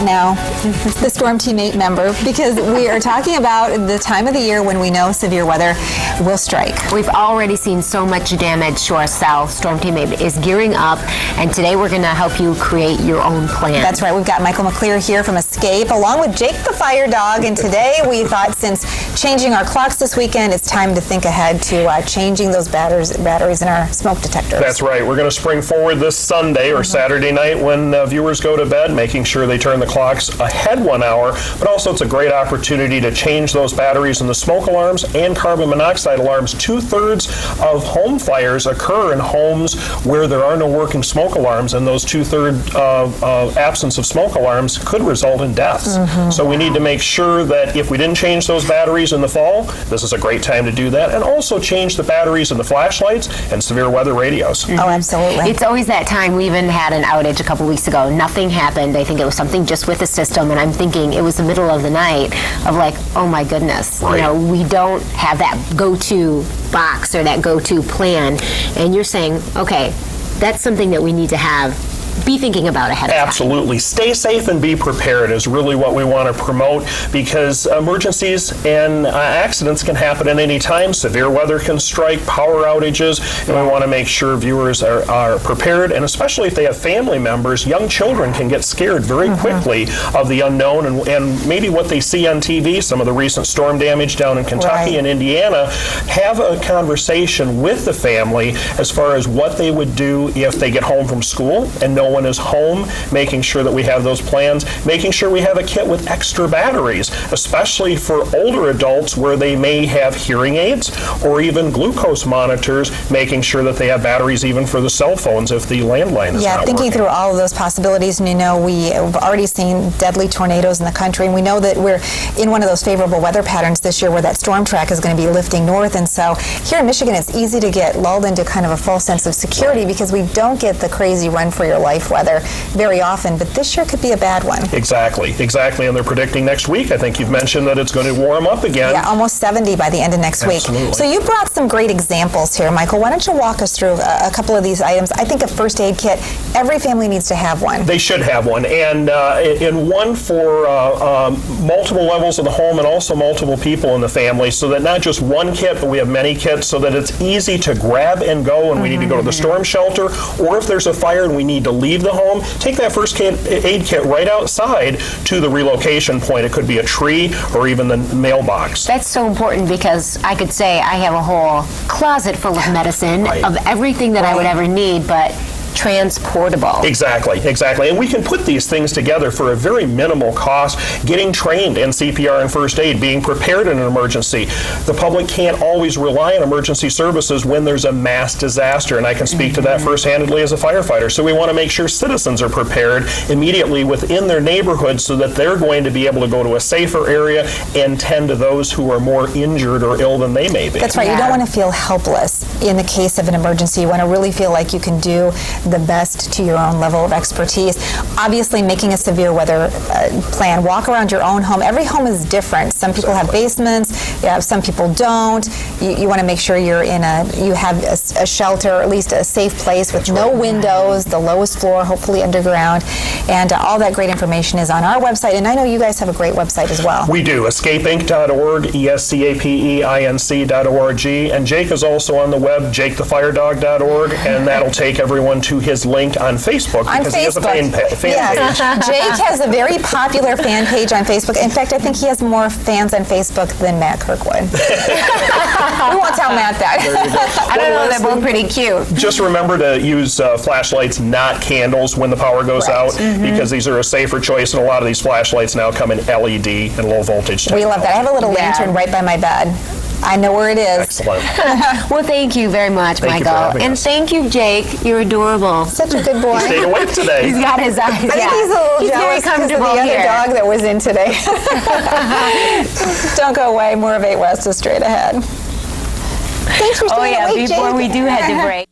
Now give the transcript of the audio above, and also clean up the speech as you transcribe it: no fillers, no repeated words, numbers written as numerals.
now, the Storm Team 8 member, because we are talking about the time of the year when we know severe weather will strike. We've already seen so much damage to our south. Storm Team 8 is gearing up, and today we're going to help you create your own plan. That's right. We've got Michael McClear here from E.S.C.A.P.E, along with Jake the Fire Dog, and today we thought, since changing our clocks this weekend, it's time to think ahead to changing those batteries in our smoke detectors. That's right. We're going to spring forward this Sunday or Saturday night when viewers go to bed, making sure they turn the clocks ahead 1 hour, but also it's a great opportunity to change those batteries in the smoke alarms and carbon monoxide alarms. 2/3 of home fires occur in homes where there are no working smoke alarms, and those 2/3 absence of smoke alarms could result in deaths. So we need to make sure that if we didn't change those batteries in the fall, this is a great time to do that, and also change the batteries in the flashlights and severe weather radios. Oh, absolutely. It's always that time. We even had an outage a couple weeks ago. Nothing happened. I think it was something just with the system, and I'm thinking it was the middle of the night of like, oh my goodness. Right. You know, we don't have that go-to box or that go-to plan, and you're saying, okay, that's something that we need to be thinking about ahead of time. Absolutely. Stay safe and be prepared is really what we want to promote, because emergencies and accidents can happen at any time. Severe weather can strike, power outages, and we want to make sure viewers are prepared, and especially if they have family members. Young children can get scared very quickly of the unknown and maybe what they see on TV, some of the recent storm damage down in Kentucky and Indiana. Have a conversation with the family as far as what they would do if they get home from school and no one is home, making sure that we have those plans, making sure we have a kit with extra batteries, especially for older adults where they may have hearing aids or even glucose monitors, making sure that they have batteries even for the cell phones if the landline is not thinking working. through all of those possibilities, and you know, we have already seen deadly tornadoes in the country, and we know that we're in one of those favorable weather patterns this year where that storm track is going to be lifting north, and so here in Michigan it's easy to get lulled into kind of a false sense of security because we don't get the crazy run for your life weather very often, but this year could be a bad one. Exactly, and they're predicting next week. I think you've mentioned that it's going to warm up again. Yeah, almost 70 by the end of next week. So you brought some great examples here, Michael. Why don't you walk us through a couple of these items? I think a first aid kit, every family needs to have one. They should have one, and in one for multiple levels of the home and also multiple people in the family, so that not just one kit, but we have many kits, so that it's easy to grab and go when we need to go to the storm shelter, or if there's a fire and we need to leave the home, take that first aid kit right outside to the relocation point. It could be a tree or even the mailbox. That's so important, because I could say I have a whole closet full of medicine, of everything that I would ever need, but transportable. Exactly. And we can put these things together for a very minimal cost. Getting trained in CPR and first aid, being prepared in an emergency. The public can't always rely on emergency services when there's a mass disaster, and I can speak to that first-handedly as a firefighter. So we want to make sure citizens are prepared immediately within their neighborhood so that they're going to be able to go to a safer area and tend to those who are more injured or ill than they may be. That's right. You don't want to feel helpless in the case of an emergency. You want to really feel like you can do the best to your own level of expertise. Obviously, making a severe weather plan. Walk around your own home. Every home is different. Some people have basements. Some people don't. You want to make sure you have a shelter, or at least a safe place with no windows, the lowest floor, hopefully underground, and all that great information is on our website. And I know you guys have a great website as well. We do. ESCAPEinc.org, ESCAPEinc.org, and Jake is also on the web, JakeTheFireDog.org, and that'll take everyone to his link on Facebook, because he has a fan page. Yes. Jake has a very popular fan page on Facebook. In fact, I think he has more fans on Facebook than Matt Kirkwood. We won't tell Matt that. I don't know, they're both pretty cute. Just remember to use flashlights, not candles, when the power goes out, because these are a safer choice, and a lot of these flashlights now come in LED and low voltage technology. We love that. I have a little lantern right by my bed. I know where it is. Excellent. Well, thank you very much, Michael. And thank you, Jake. You're adorable. Such a good boy. He stayed awake today. He's got his eyes. I think he's a little jealous because of the other dog that was in today. Don't go away. More of 8 West is straight ahead. Thanks for staying awake, Jake. Before we do head to break.